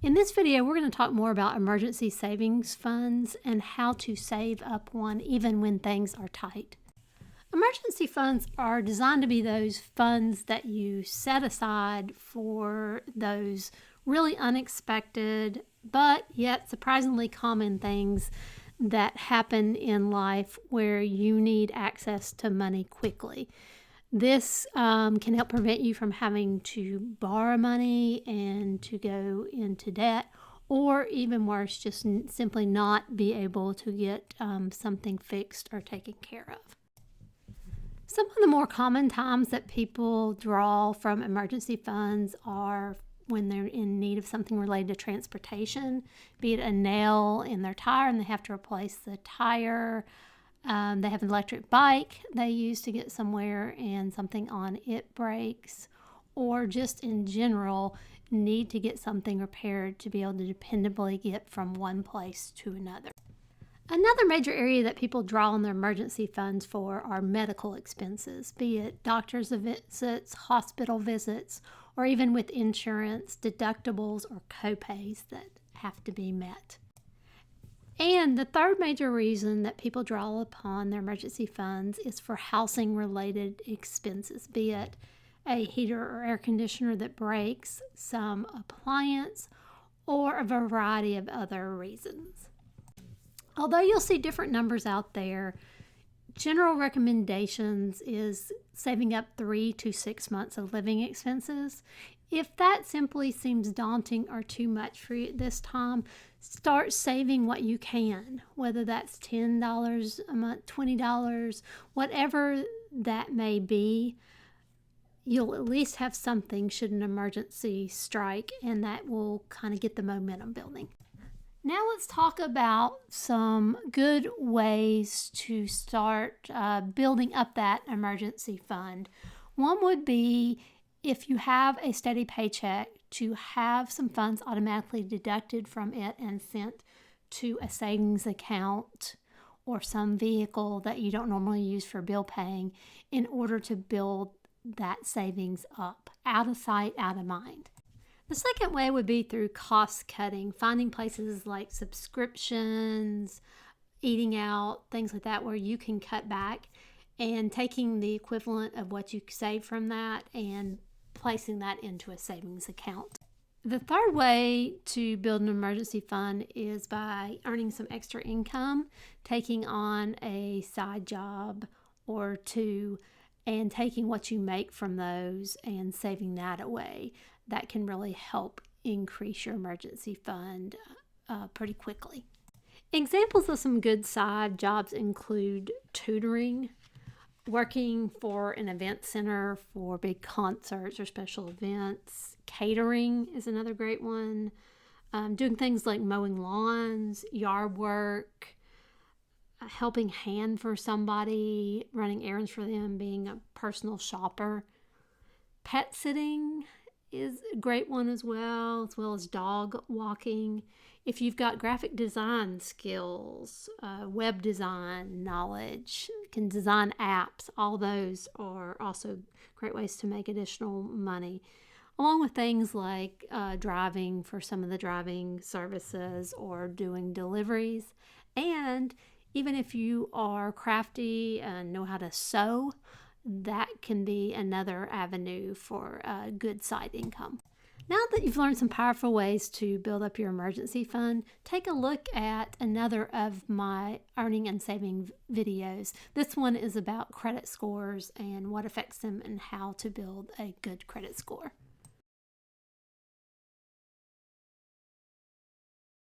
In this video, we're going to talk more about emergency savings funds and how to save up one even when things are tight. Emergency funds are designed to be those funds that you set aside for those really unexpected but yet surprisingly common things that happen in life where you need access to money quickly. This can help prevent you from having to borrow money and to go into debt, or even worse, just simply not be able to get something fixed or taken care of. Some of the more common times that people draw from emergency funds are when they're in need of something related to transportation, be it a nail in their tire and they have to replace the tire. They have an electric bike they use to get somewhere and something on it breaks, or just in general need to get something repaired to be able to dependably get from one place to another. Another major area that people draw on their emergency funds for are medical expenses, be it doctor's visits, hospital visits, or even with insurance, deductibles or copays that have to be met. And the third major reason that people draw upon their emergency funds is for housing-related expenses, be it a heater or air conditioner that breaks, some appliance, or a variety of other reasons. Although you'll see different numbers out there, general recommendations is saving up 3 to 6 months of living expenses. If that simply seems daunting or too much for you at this time, start saving what you can, whether that's $10 a month, $20, whatever that may be. You'll at least have something should an emergency strike, and that will kind of get the momentum building. Now let's talk about some good ways to start building up that emergency fund. One would be, if you have a steady paycheck, to have some funds automatically deducted from it and sent to a savings account or some vehicle that you don't normally use for bill paying in order to build that savings up. Out of sight, out of mind. The second way would be through cost cutting, finding places like subscriptions, eating out, things like that, where you can cut back and taking the equivalent of what you save from that and placing that into a savings account. The third way to build an emergency fund is by earning some extra income, taking on a side job or two, and taking what you make from those and saving that away. That can really help increase your emergency fund pretty quickly. Examples of some good side jobs include tutoring, working for an event center for big concerts or special events. Catering is another great one. Doing things like mowing lawns, yard work, helping hand for somebody, running errands for them, being a personal shopper. Pet sitting is a great one as well as dog walking. If you've got graphic design skills, web design knowledge, can design apps, all those are also great ways to make additional money, along with things like driving for some of the driving services or doing deliveries. And even if you are crafty and know how to sew, that can be another avenue for a good side income. Now that you've learned some powerful ways to build up your emergency fund, take a look at another of my earning and saving videos. This one is about credit scores and what affects them and how to build a good credit score.